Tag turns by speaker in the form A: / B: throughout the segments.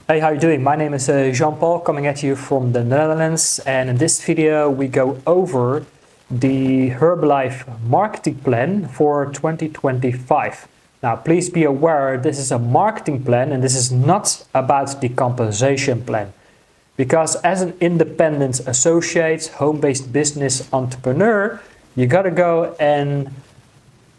A: Hey, how you doing? My name is Jean-Paul, coming at you from the Netherlands, and in this video we go over the Herbalife marketing plan for 2025. Now please be aware this is a marketing plan and this is not about the compensation plan. Because as an independent associate, home-based business entrepreneur, you gotta go and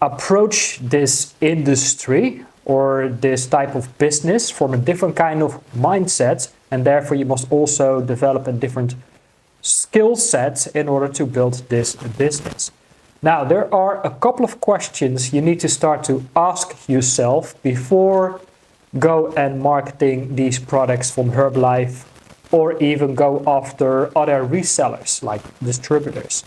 A: approach this industry or this type of business from a different kind of mindset, and therefore you must also develop a different skill set in order to build this business. Now, there are a couple of questions you need to start to ask yourself before go and marketing these products from Herbalife or even go after other resellers like distributors.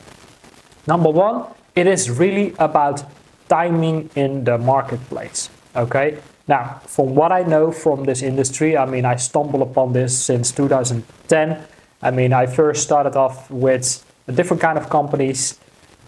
A: Number one, it is really about timing in the marketplace. Okay, now from what I know from this industry, I stumbled upon this since 2010. I first started off with a different kind of companies,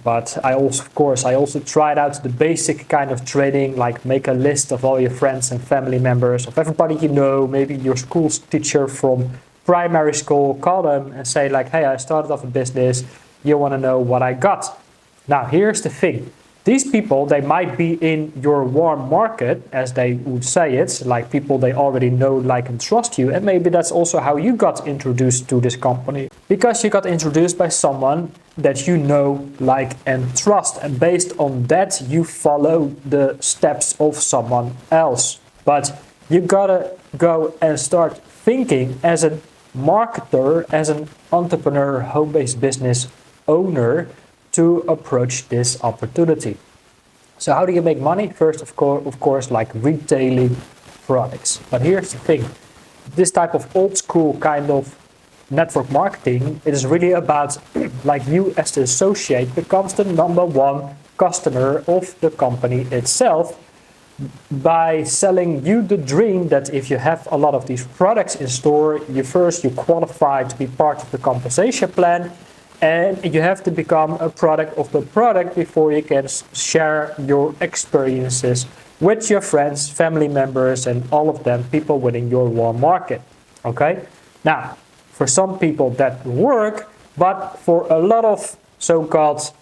A: but I also tried out the basic kind of trading, like make a list of all your friends and family members, of everybody you know, maybe your school's teacher from primary school, call them and say like, hey, I started off a business, you want to know what I got. Now here's the thing. These people, they might be in your warm market, as they would say it, like people they already know, like and trust you. And maybe that's also how you got introduced to this company. Because you got introduced by someone that you know, like and trust. And based on that, you follow the steps of someone else. But you gotta go and start thinking as a marketer, as an entrepreneur, home-based business owner, to approach this opportunity. So how do you make money? First, of course, like retailing products. But here's the thing. This type of old school kind of network marketing, it is really about like you as the associate becomes the number one customer of the company itself by selling you the dream that if you have a lot of these products in store, you qualify to be part of the compensation plan. And you have to become a product of the product before you can share your experiences with your friends, family members, and all of them, people within your warm market. Okay? Now, for some people that work, but for a lot of so-called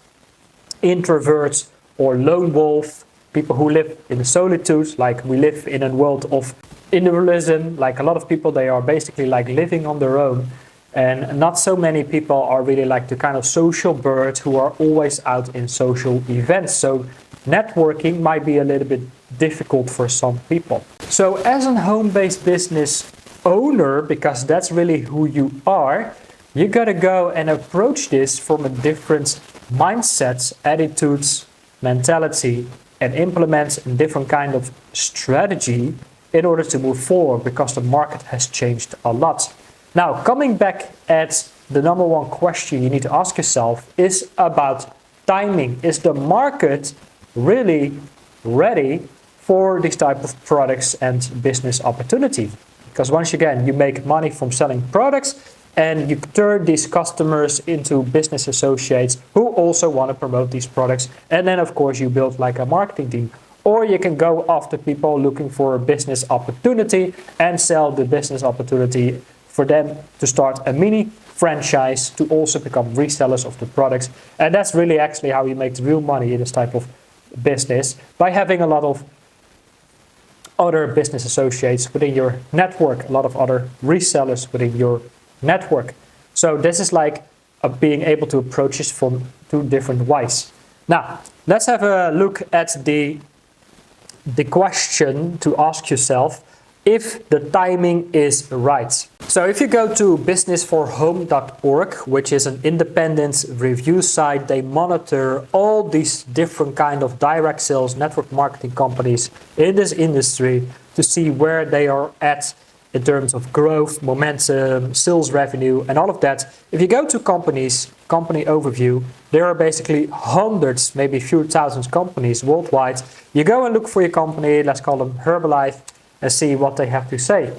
A: introverts or lone wolf, people who live in solitude, like we live in a world of individualism, like a lot of people, they are basically like living on their own. And not so many people are really like the kind of social birds who are always out in social events. So networking might be a little bit difficult for some people. So as a home-based business owner, because that's really who you are, you gotta go and approach this from a different mindset, attitudes, mentality, and implement a different kind of strategy in order to move forward, because the market has changed a lot. Now, coming back at the number one question you need to ask yourself is about timing. Is the market really ready for this type of products and business opportunity? Because once again, you make money from selling products and you turn these customers into business associates who also want to promote these products. And then, of course, you build like a marketing team. Or you can go after people looking for a business opportunity and sell the business opportunity for them to start a mini franchise to also become resellers of the products. And that's really actually how you make the real money in this type of business, by having a lot of other business associates within your network, a lot of other resellers within your network. So this is like being able to approach this from two different ways. Now, let's have a look at the question to ask yourself if the timing is right. So if you go to businessforhome.org, which is an independent review site, they monitor all these different kind of direct sales network marketing companies in this industry to see where they are at in terms of growth, momentum, sales revenue, and all of that. If you go to company overview, there are basically hundreds, maybe a few thousand companies worldwide. You go and look for your company, let's call them Herbalife, and see what they have to say.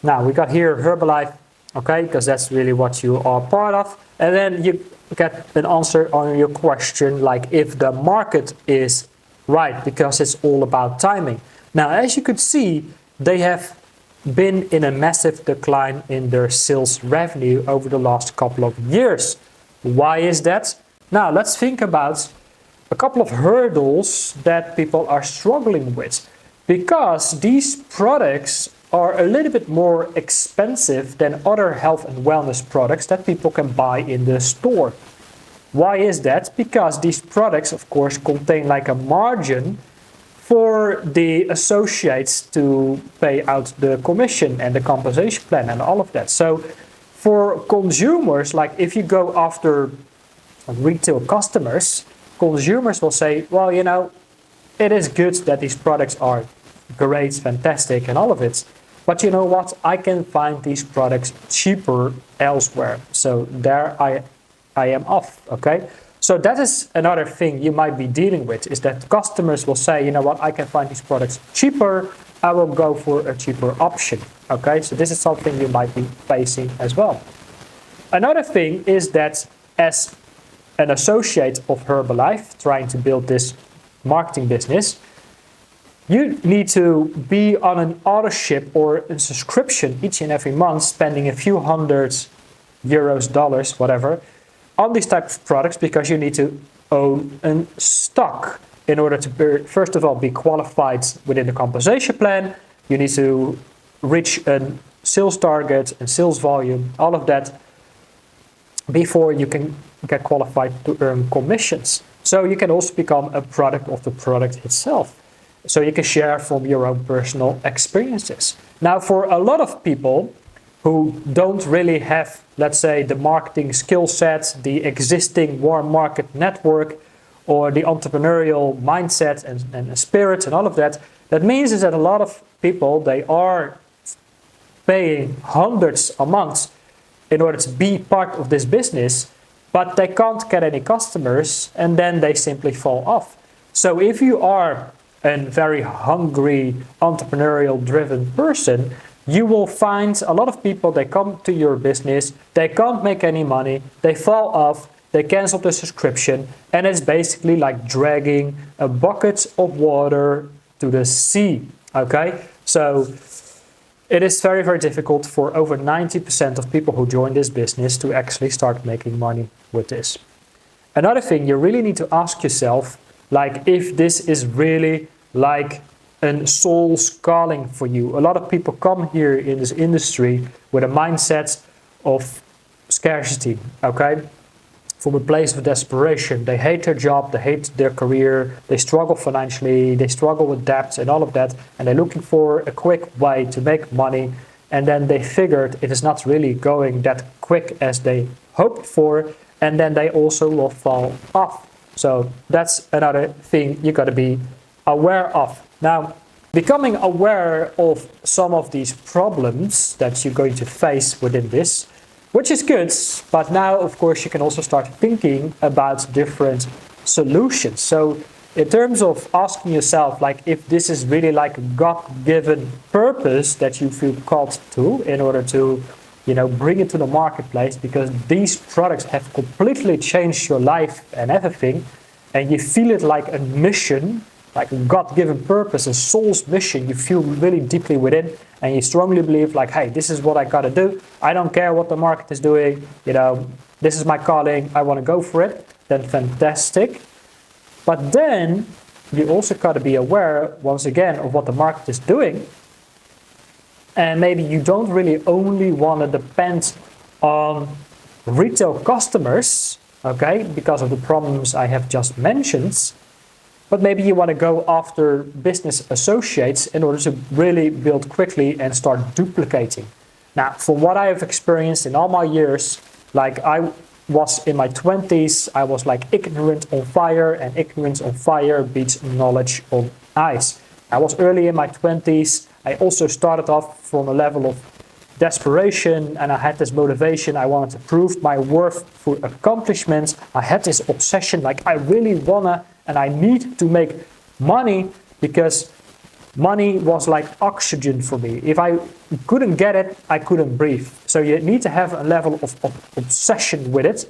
A: Now, we got here Herbalife, okay, because that's really what you are part of. And then you get an answer on your question, like if the market is right, because it's all about timing. Now, as you could see, they have been in a massive decline in their sales revenue over the last couple of years. Why is that? Now let's think about a couple of hurdles that people are struggling with, because these products are a little bit more expensive than other health and wellness products that people can buy in the store. Why is that? Because these products, of course, contain like a margin for the associates to pay out the commission and the compensation plan and all of that. So for consumers, like if you go after retail customers, consumers will say, well, you know, it is good that these products are great, fantastic, and all of it. But you know what? I can find these products cheaper elsewhere. So there I am off, okay? So that is another thing you might be dealing with, is that customers will say, you know what, I can find these products cheaper, I will go for a cheaper option, okay? So this is something you might be facing as well. Another thing is that as an associate of Herbalife trying to build this marketing business, you need to be on an auto ship or a subscription each and every month, spending a few hundred euros, dollars, whatever, on these types of products, because you need to own a stock in order to first of all be qualified within the compensation plan. You need to reach a sales target and sales volume, all of that, before you can get qualified to earn commissions. So you can also become a product of the product itself. So you can share from your own personal experiences. Now, for a lot of people who don't really have, let's say, the marketing skill set, the existing warm market network, or the entrepreneurial mindset and spirit and all of that, that means is that a lot of people, they are paying hundreds a month in order to be part of this business, but they can't get any customers, and then they simply fall off. So if you are a very hungry, entrepreneurial driven person, you will find a lot of people, they come to your business, they can't make any money, they fall off, they cancel the subscription, and it's basically like dragging a bucket of water to the sea, okay? So it is very, very difficult for over 90% of people who join this business to actually start making money with this. Another thing you really need to ask yourself, like if this is really like a soul's calling for you. A lot of people come here in this industry with a mindset of scarcity, okay? From a place of desperation. They hate their job, they hate their career, they struggle financially, they struggle with debt and all of that, and they're looking for a quick way to make money, and then they figured it is not really going that quick as they hoped for, and then they also will fall off. So that's another thing you gotta be aware of. Now, becoming aware of some of these problems that you're going to face within this, which is good, but now, of course, you can also start thinking about different solutions. So in terms of asking yourself, like, if this is really like a God-given purpose that you feel called to in order to, you know, bring it to the marketplace, because these products have completely changed your life and everything, and you feel it like a mission, like a God-given purpose, a soul's mission, you feel really deeply within, and you strongly believe like, hey, this is what I gotta do. I don't care what the market is doing, you know, this is my calling, I wanna go for it, then fantastic. But then you also gotta be aware, once again, of what the market is doing. And maybe you don't really only wanna depend on retail customers, okay, because of the problems I have just mentioned. But maybe you want to go after business associates in order to really build quickly and start duplicating. Now, from what I have experienced in all my years, like I was in my 20s, I was like ignorant on fire, and ignorance on fire beats knowledge on ice. I was early in my 20s. I also started off from a level of desperation, and I had this motivation. I wanted to prove my worth through accomplishments. I had this obsession, like I really wanna and I need to make money, because money was like oxygen for me. If I couldn't get it, I couldn't breathe. So you need to have a level of obsession with it.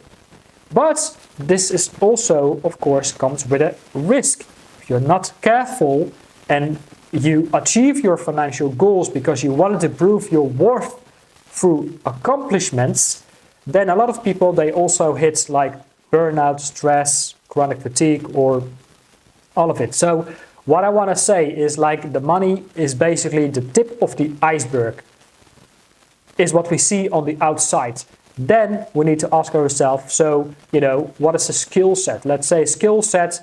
A: But this is also, of course, comes with a risk. If you're not careful and you achieve your financial goals because you wanted to prove your worth through accomplishments, then a lot of people, they also hit like burnout, stress, chronic fatigue, or all of it. So what I want to say is like the money is basically the tip of the iceberg, is what we see on the outside. Then we need to ask ourselves, so, what is a skill set? Let's say skill set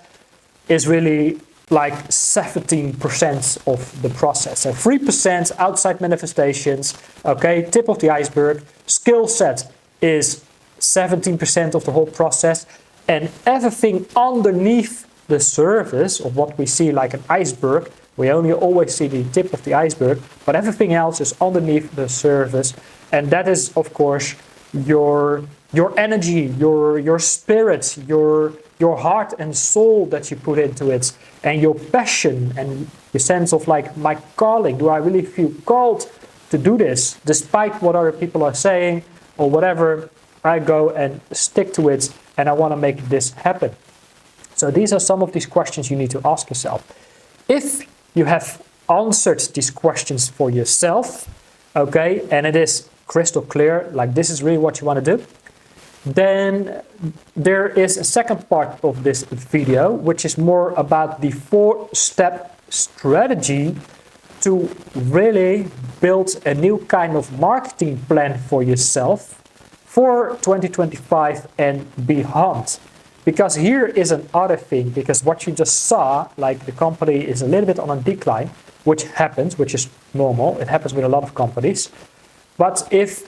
A: is really like 17% of the process. So 3% outside manifestations, okay, tip of the iceberg. Skill set is 17% of the whole process, and everything underneath the surface of what we see like an iceberg, we only always see the tip of the iceberg, but everything else is underneath the surface, and that is, of course, your energy, your spirit, your heart and soul that you put into it, and your passion and your sense of like, my calling. Do I really feel called to do this despite what other people are saying or whatever? I go and stick to it, and I want to make this happen. So these are some of these questions you need to ask yourself. If you have answered these questions for yourself, okay, and it is crystal clear, like this is really what you want to do, then there is a second part of this video, which is more about the 4-step strategy to really build a new kind of marketing plan for yourself for 2025 and beyond. Because here is another thing, because what you just saw, like the company is a little bit on a decline, which happens, which is normal. It happens with a lot of companies. But if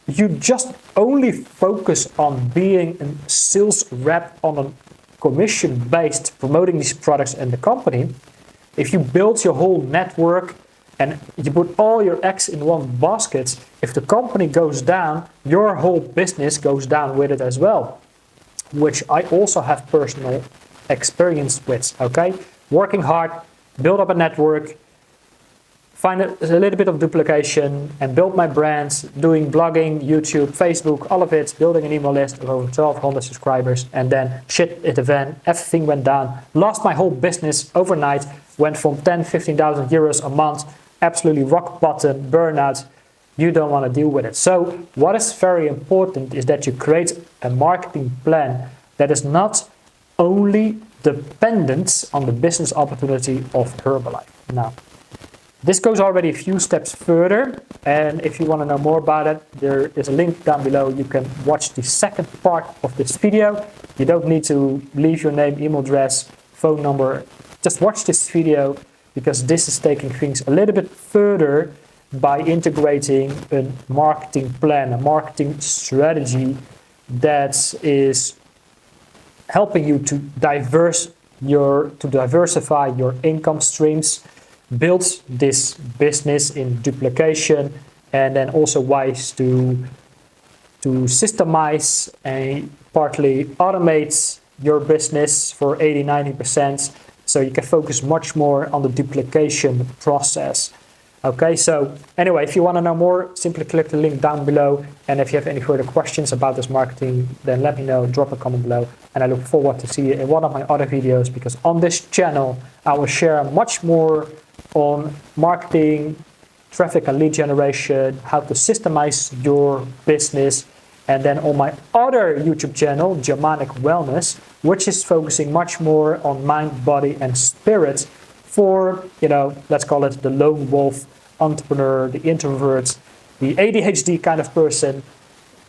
A: you just only focus on being a sales rep on a commission-based promoting these products and the company, if you build your whole network and you put all your eggs in one basket, if the company goes down, your whole business goes down with it as well, which I also have personal experience with, okay? Working hard, build up a network, find a little bit of duplication, and build my brands, doing blogging, YouTube, Facebook, all of it, building an email list of over 1,200 subscribers, and then shit hit the fan, everything went down, lost my whole business overnight, went from 10,000-15,000 euros a month, absolutely rock bottom, burnout. You don't want to deal with it. So what is very important is that you create a marketing plan that is not only dependent on the business opportunity of Herbalife. Now, this goes already a few steps further, and if you want to know more about it, there is a link down below. You can watch the second part of this video. You don't need to leave your name, email address, phone number. Just watch this video, because this is taking things a little bit further by integrating a marketing plan, a marketing strategy that is helping you to diversify your income streams, build this business in duplication, and then also ways to systemize and partly automate your business for 80-90%, so you can focus much more on the duplication process. Okay, so anyway, if you want to know more, simply click the link down below. And if you have any further questions about this marketing, then let me know, drop a comment below. And I look forward to see you in one of my other videos, because on this channel, I will share much more on marketing, traffic and lead generation, how to systemize your business. And then on my other YouTube channel, Germanic Wellness, which is focusing much more on mind, body, and spirit for, let's call it the lone wolf entrepreneur, the introvert, the ADHD kind of person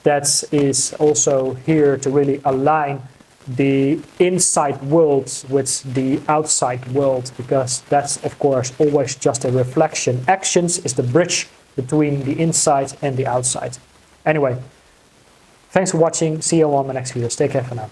A: that is also here to really align the inside world with the outside world, because that's, of course, always just a reflection. Actions is the bridge between the inside and the outside. Anyway, thanks for watching. See you on my next videos. Take care for now.